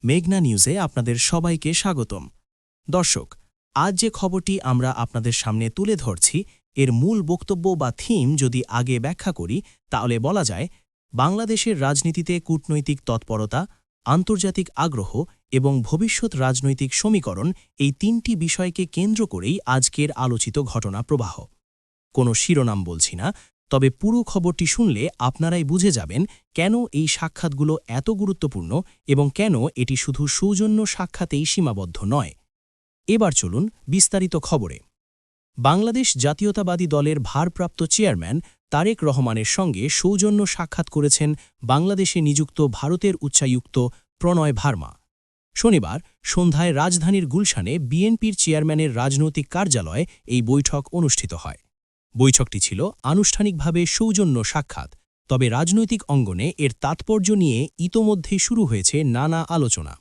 মেঘনা নিউজে আপনাদের সবাইকে স্বাগতম। দর্শক, আজ যে খবরটি আমরা আপনাদের সামনে তুলে ধরছি এর মূল বক্তব্য বা থিম যদি আগে ব্যাখ্যা করি তাহলে বলা যায়, বাংলাদেশের রাজনীতিতে কূটনৈতিক তৎপরতা, আন্তর্জাতিক আগ্রহ এবং ভবিষ্যৎ রাজনৈতিক সমীকরণ এই তিনটি বিষয়কে কেন্দ্র করেই আজকের আলোচিত ঘটনা প্রবাহ। কোনো শিরোনাম বলছি না, তবে পুরো খবরটি শুনলে আপনারাই বুঝে যাবেন কেন এই সাক্ষাৎগুলো এত গুরুত্বপূর্ণ এবং কেন এটি শুধু সৌজন্য সাক্ষাতেই সীমাবদ্ধ নয়। এবার চলুন বিস্তারিত খবরে। বাংলাদেশ জাতীয়তাবাদী দলের ভারপ্রাপ্ত চেয়ারম্যান তারেক রহমানের সঙ্গে সৌজন্য সাক্ষাৎ করেছেন বাংলাদেশে নিযুক্ত ভারতের উচ্চায়ুক্ত প্রণয় ভার্মা। শনিবার সন্ধ্যায় রাজধানীর গুলশানে বিএনপির চেয়ারম্যানের রাজনৈতিক কার্যালয়ে এই বৈঠক অনুষ্ঠিত হয়। বৈঠকটি ছিল আনুষ্ঠানিকভাবে সৌজন্য সাক্ষাৎ, তবে রাজনৈতিক অঙ্গনে এর তাৎপর্য নিয়ে ইতোমধ্যেই শুরু হয়েছে নানা আলোচনা।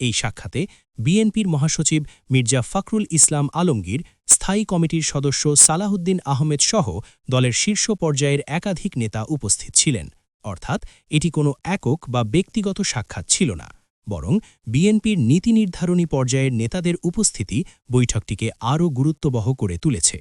এই সাক্ষাতে বিএনপির মহাসচিব মির্জা ফখরুল ইসলাম আলমগীর, স্থায়ী কমিটির সদস্য সালাহুদ্দিন আহমেদ সহ দলের শীর্ষ পর্যায়ের একাধিক নেতা উপস্থিত ছিলেন। অর্থাৎ এটি কোনো একক বা ব্যক্তিগত সাক্ষাৎ ছিল না, বরং বিএনপির নীতি নির্ধারণী পর্যায়ের নেতাদের উপস্থিতি বৈঠকটিকে আরও গুরুত্ববহ করে তুলেছে।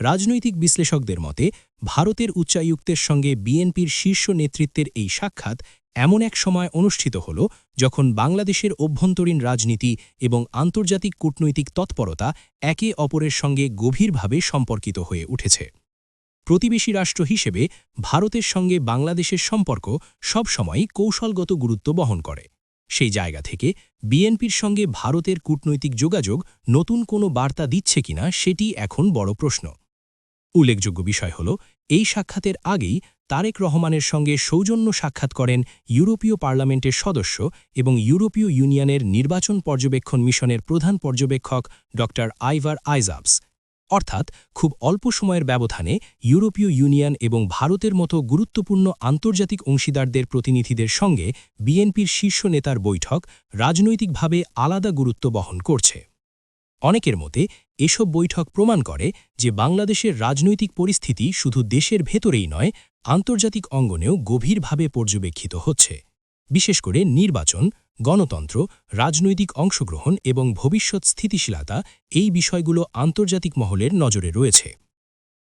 রাজনৈতিক বিশ্লেষকদের মতে ভারতের উচ্চায়ুক্তের সঙ্গে বিএনপির শীর্ষ নেতৃত্বের এই সাক্ষাৎ এমন এক সময় অনুষ্ঠিত হল যখন বাংলাদেশের অভ্যন্তরীণ রাজনীতি এবং আন্তর্জাতিক কূটনৈতিক তৎপরতা একে অপরের সঙ্গে গভীরভাবে সম্পর্কিত হয়ে উঠেছে। প্রতিবেশী রাষ্ট্র হিসেবে ভারতের সঙ্গে বাংলাদেশের সম্পর্ক সবসময়ই কৌশলগত গুরুত্ব বহন করে। সেই জায়গা থেকে বিএনপির সঙ্গে ভারতের কূটনৈতিক যোগাযোগ নতুন কোনো বার্তা দিচ্ছে কিনা সেটি এখন বড় প্রশ্ন। উল্লেখযোগ্য বিষয় হল, এই সাক্ষাতের আগেই তারেক রহমানের সঙ্গে সৌজন্য সাক্ষাৎ করেন ইউরোপীয় পার্লামেন্টের সদস্য এবং ইউরোপীয় ইউনিয়নের নির্বাচন পর্যবেক্ষণ মিশনের প্রধান পর্যবেক্ষক ড. আইভার আইজাবস। অর্থাৎ খুব অল্প সময়ের ব্যবধানে ইউরোপীয় ইউনিয়ন এবং ভারতের মতো গুরুত্বপূর্ণ আন্তর্জাতিক অংশীদারদের প্রতিনিধিদের সঙ্গে বিএনপির শীর্ষ নেতার বৈঠক রাজনৈতিকভাবে আলাদা গুরুত্ব বহন করছে। অনেকের মতে এসব বৈঠক প্রমাণ করে যে বাংলাদেশের রাজনৈতিক পরিস্থিতি শুধু দেশের ভেতরেই নয়, আন্তর্জাতিক অঙ্গনেও গভীরভাবে পর্যবেক্ষিত হচ্ছে। বিশেষ করে নির্বাচন, গণতন্ত্র, রাজনৈতিক অংশগ্রহণ এবং ভবিষ্যৎ স্থিতিশীলতা এই বিষয়গুলো আন্তর্জাতিক মহলের নজরে রয়েছে।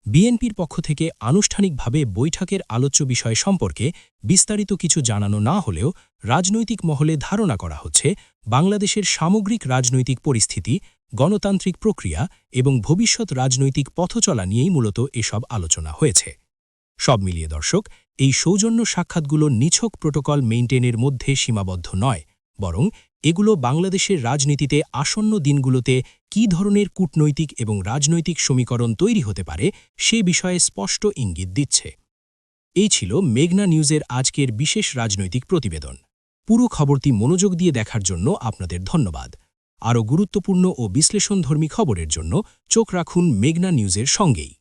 বিএনপির পক্ষ থেকে আনুষ্ঠানিকভাবে বৈঠকের আলোচ্য বিষয় সম্পর্কে বিস্তারিত কিছু জানানো না হলেও রাজনৈতিক মহলে ধারণা করা হচ্ছে বাংলাদেশের সামগ্রিক রাজনৈতিক পরিস্থিতি, গণতান্ত্রিক প্রক্রিয়া এবং ভবিষ্যৎ রাজনৈতিক পথচলা নিয়েই মূলত এসব আলোচনা হয়েছে। সব মিলিয়ে দর্শক, এই সৌজন্য সাক্ষাৎগুলো নিছক প্রোটোকল মেইনটেনের মধ্যে সীমাবদ্ধ নয়, বরং এগুলো বাংলাদেশের রাজনীতিতে আসন্ন দিনগুলোতে কী ধরনের কূটনৈতিক এবং রাজনৈতিক সমীকরণ তৈরি হতে পারে সে বিষয়ে স্পষ্ট ইঙ্গিত দিচ্ছে। এই ছিল মেঘনা নিউজের আজকের বিশেষ রাজনৈতিক প্রতিবেদন। পুরো খবরটি মনোযোগ দিয়ে দেখার জন্য আপনাদের ধন্যবাদ। আরও গুরুত্বপূর্ণ ও বিশ্লেষণধর্মী খবরের জন্য চোখ রাখুন মেঘনা নিউজের সঙ্গেই।